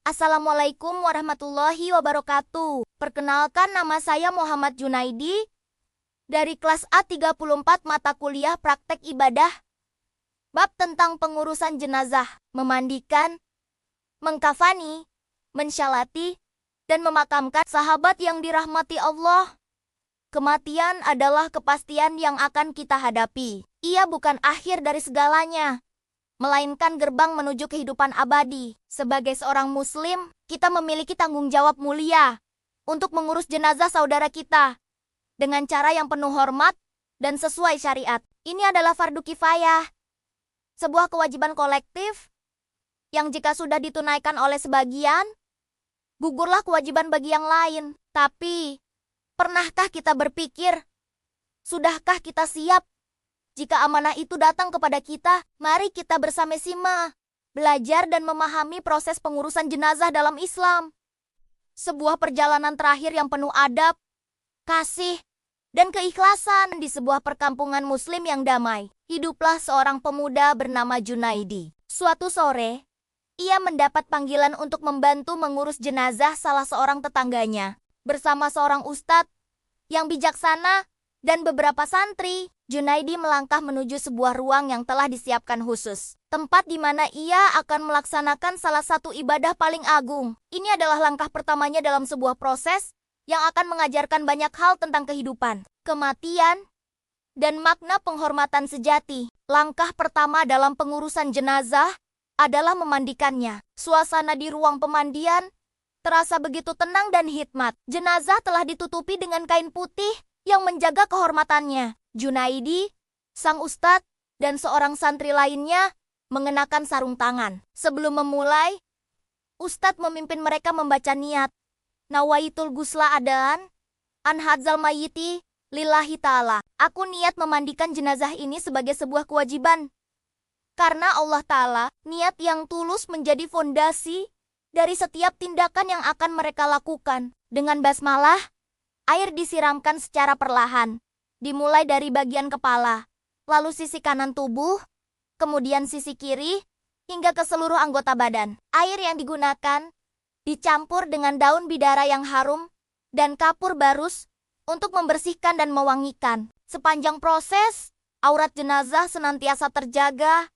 Assalamualaikum warahmatullahi wabarakatuh. Perkenalkan, nama saya Muhammad Junaidi dari kelas A34 mata kuliah praktek ibadah. Bab tentang pengurusan jenazah, memandikan, mengkafani, mensyalati, dan memakamkan sahabat yang dirahmati Allah. Kematian adalah kepastian yang akan kita hadapi. Ia bukan akhir dari segalanya, melainkan gerbang menuju kehidupan abadi. Sebagai seorang muslim, kita memiliki tanggung jawab mulia untuk mengurus jenazah saudara kita dengan cara yang penuh hormat dan sesuai syariat. Ini adalah fardu kifayah, sebuah kewajiban kolektif yang jika sudah ditunaikan oleh sebagian, gugurlah kewajiban bagi yang lain. Tapi, pernahkah kita berpikir, sudahkah kita siap? Jika amanah itu datang kepada kita, mari kita bersama-sama belajar dan memahami proses pengurusan jenazah dalam Islam. Sebuah perjalanan terakhir yang penuh adab, kasih, dan keikhlasan di sebuah perkampungan muslim yang damai. Hiduplah seorang pemuda bernama Junaidi. Suatu sore, ia mendapat panggilan untuk membantu mengurus jenazah salah seorang tetangganya. Bersama seorang ustadz yang bijaksana dan beberapa santri, Junaidi melangkah menuju sebuah ruang yang telah disiapkan khusus. Tempat di mana ia akan melaksanakan salah satu ibadah paling agung. Ini adalah langkah pertamanya dalam sebuah proses yang akan mengajarkan banyak hal tentang kehidupan, kematian, dan makna penghormatan sejati. Langkah pertama dalam pengurusan jenazah adalah memandikannya. Suasana di ruang pemandian terasa begitu tenang dan hikmat. Jenazah telah ditutupi dengan kain putih yang menjaga kehormatannya. Junaidi, sang ustadz, dan seorang santri lainnya mengenakan sarung tangan. Sebelum memulai, ustadz memimpin mereka membaca niat. Nawaitul gusla adaan, an hadzal mayyiti, lillahi ta'ala. Aku niat memandikan jenazah ini sebagai sebuah kewajiban. Karena Allah Ta'ala, niat yang tulus menjadi fondasi dari setiap tindakan yang akan mereka lakukan. Dengan basmalah, air disiramkan secara perlahan, dimulai dari bagian kepala, lalu sisi kanan tubuh, kemudian sisi kiri, hingga ke seluruh anggota badan. Air yang digunakan dicampur dengan daun bidara yang harum dan kapur barus untuk membersihkan dan mewangikan. Sepanjang proses, aurat jenazah senantiasa terjaga,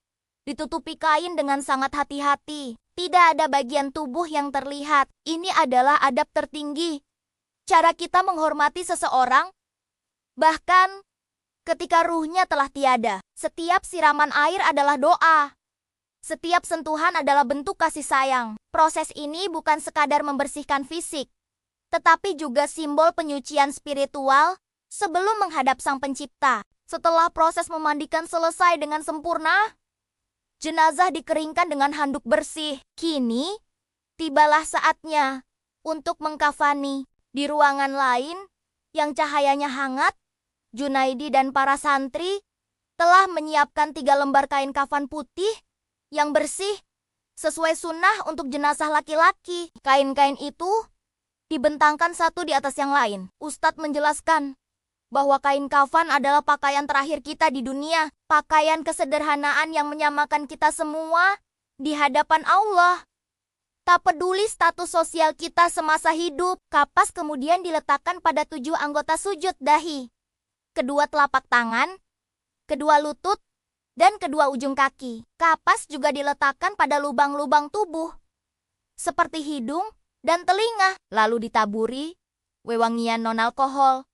ditutupi kain dengan sangat hati-hati. Tidak ada bagian tubuh yang terlihat. Ini adalah adab tertinggi. Cara kita menghormati seseorang, bahkan ketika ruhnya telah tiada. Setiap siraman air adalah doa. Setiap sentuhan adalah bentuk kasih sayang. Proses ini bukan sekadar membersihkan fisik, tetapi juga simbol penyucian spiritual sebelum menghadap Sang Pencipta. Setelah proses memandikan selesai dengan sempurna, jenazah dikeringkan dengan handuk bersih. Kini, tibalah saatnya untuk mengkafani. Di ruangan lain, yang cahayanya hangat, Junaidi dan para santri telah menyiapkan 3 lembar kain kafan putih yang bersih, sesuai sunnah untuk jenazah laki-laki. Kain-kain itu dibentangkan satu di atas yang lain. Ustadz menjelaskan bahwa kain kafan adalah pakaian terakhir kita di dunia, pakaian kesederhanaan yang menyamakan kita semua di hadapan Allah. Tak peduli status sosial kita semasa hidup, kapas kemudian diletakkan pada 7 anggota sujud dahi, kedua telapak tangan, kedua lutut, dan kedua ujung kaki. Kapas juga diletakkan pada lubang-lubang tubuh, seperti hidung dan telinga, lalu ditaburi wewangian non-alkohol,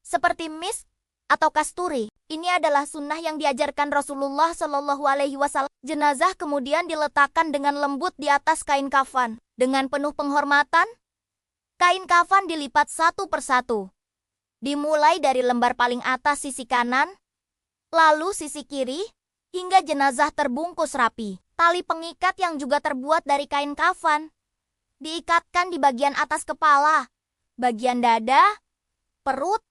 seperti misk atau kasturi. Ini adalah sunnah yang diajarkan Rasulullah Shallallahu Alaihi Wasallam. Jenazah kemudian diletakkan dengan lembut di atas kain kafan. Dengan penuh penghormatan, kain kafan dilipat satu persatu. Dimulai dari lembar paling atas sisi kanan, lalu sisi kiri, hingga jenazah terbungkus rapi. Tali pengikat yang juga terbuat dari kain kafan diikatkan di bagian atas kepala, bagian dada, perut,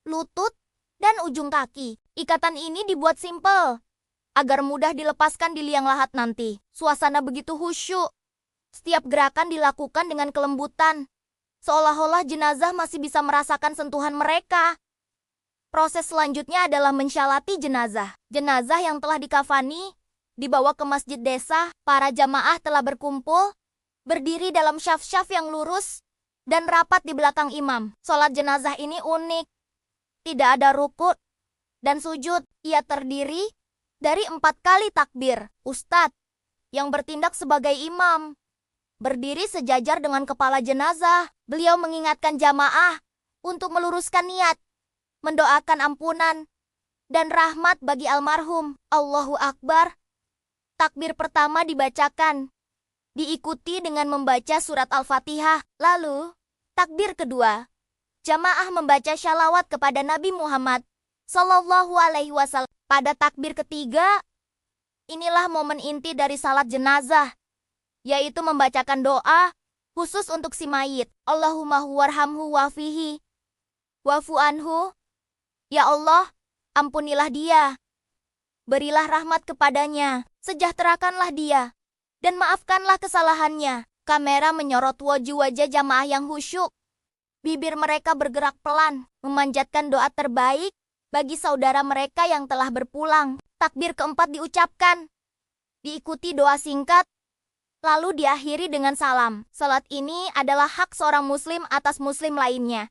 lutut, dan ujung kaki. Ikatan ini dibuat simpel, agar mudah dilepaskan di liang lahat nanti. Suasana begitu khusyuk. Setiap gerakan dilakukan dengan kelembutan, seolah-olah jenazah masih bisa merasakan sentuhan mereka. Proses selanjutnya adalah mensyalati jenazah. Jenazah yang telah dikafani dibawa ke masjid desa. Para jamaah telah berkumpul berdiri dalam syaf-syaf yang lurus dan rapat di belakang imam. Sholat jenazah ini unik. Tidak ada rukuk dan sujud. Ia terdiri dari 4 kali takbir. Ustadz yang bertindak sebagai imam berdiri sejajar dengan kepala jenazah. Beliau mengingatkan jamaah untuk meluruskan niat, mendoakan ampunan dan rahmat bagi almarhum. Allahu Akbar. Takbir pertama dibacakan, diikuti dengan membaca surat Al-Fatihah. Lalu, takbir kedua, jamaah membaca shalawat kepada Nabi Muhammad Sallallahu Alaihi Wasallam. Pada takbir ketiga, inilah momen inti dari salat jenazah, yaitu membacakan doa khusus untuk si mayit. Allahumma warhamhu wafihi wa'fu anhu. Ya Allah, ampunilah dia, berilah rahmat kepadanya, sejahterakanlah dia, dan maafkanlah kesalahannya. Kamera menyorot wajah-wajah jamaah yang khusyuk. Bibir mereka bergerak pelan, memanjatkan doa terbaik bagi saudara mereka yang telah berpulang. Takbir keempat diucapkan, diikuti doa singkat, lalu diakhiri dengan salam. Salat ini adalah hak seorang muslim atas muslim lainnya.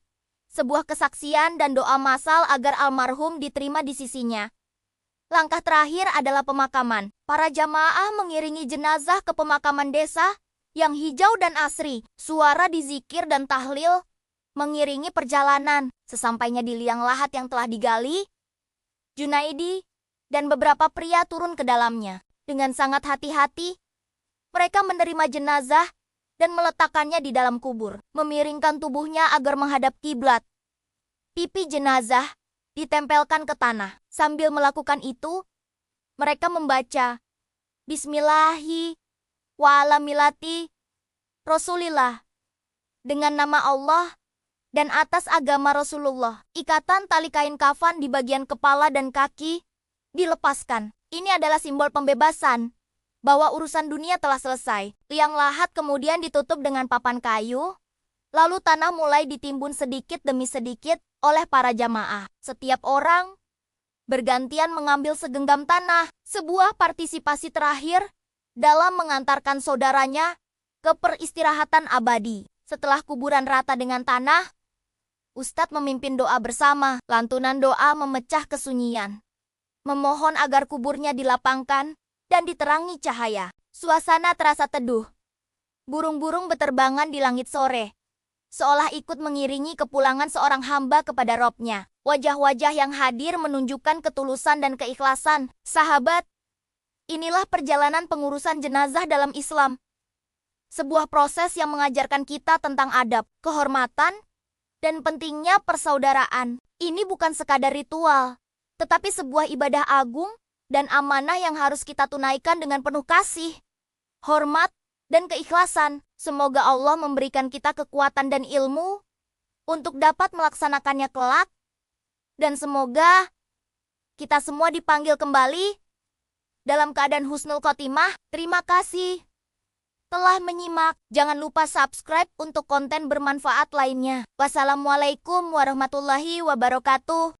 Sebuah kesaksian dan doa massal agar almarhum diterima di sisinya. Langkah terakhir adalah pemakaman. Para jamaah mengiringi jenazah ke pemakaman desa yang hijau dan asri. Suara dizikir dan tahlil mengiringi perjalanan. Sesampainya di liang lahat yang telah digali, Junaidi dan beberapa pria turun ke dalamnya. Dengan sangat hati-hati, mereka menerima jenazah dan meletakkannya di dalam kubur, memiringkan tubuhnya agar menghadap kiblat. Pipi jenazah ditempelkan ke tanah. Sambil melakukan itu, mereka membaca Bismillahi wa ala milati Rasulillah, dengan nama Allah dan atas agama Rasulullah. Ikatan tali kain kafan di bagian kepala dan kaki dilepaskan. Ini adalah simbol pembebasan, bahwa urusan dunia telah selesai. Liang lahat kemudian ditutup dengan papan kayu, lalu tanah mulai ditimbun sedikit demi sedikit oleh para jamaah. Setiap orang bergantian mengambil segenggam tanah, sebuah partisipasi terakhir dalam mengantarkan saudaranya ke peristirahatan abadi. Setelah kuburan rata dengan tanah, Ustadz memimpin doa bersama. Lantunan doa memecah kesunyian, memohon agar kuburnya dilapangkan dan diterangi cahaya. Suasana terasa teduh. Burung-burung beterbangan di langit sore, seolah ikut mengiringi kepulangan seorang hamba kepada Robnya. Wajah-wajah yang hadir menunjukkan ketulusan dan keikhlasan. Sahabat, inilah perjalanan pengurusan jenazah dalam Islam. Sebuah proses yang mengajarkan kita tentang adab, kehormatan, dan pentingnya persaudaraan. Ini bukan sekadar ritual, tetapi sebuah ibadah agung dan amanah yang harus kita tunaikan dengan penuh kasih, hormat, dan keikhlasan. Semoga Allah memberikan kita kekuatan dan ilmu untuk dapat melaksanakannya kelak, dan semoga kita semua dipanggil kembali dalam keadaan husnul khotimah. Terima kasih telah menyimak. Jangan lupa subscribe untuk konten bermanfaat lainnya. Wassalamualaikum warahmatullahi wabarakatuh.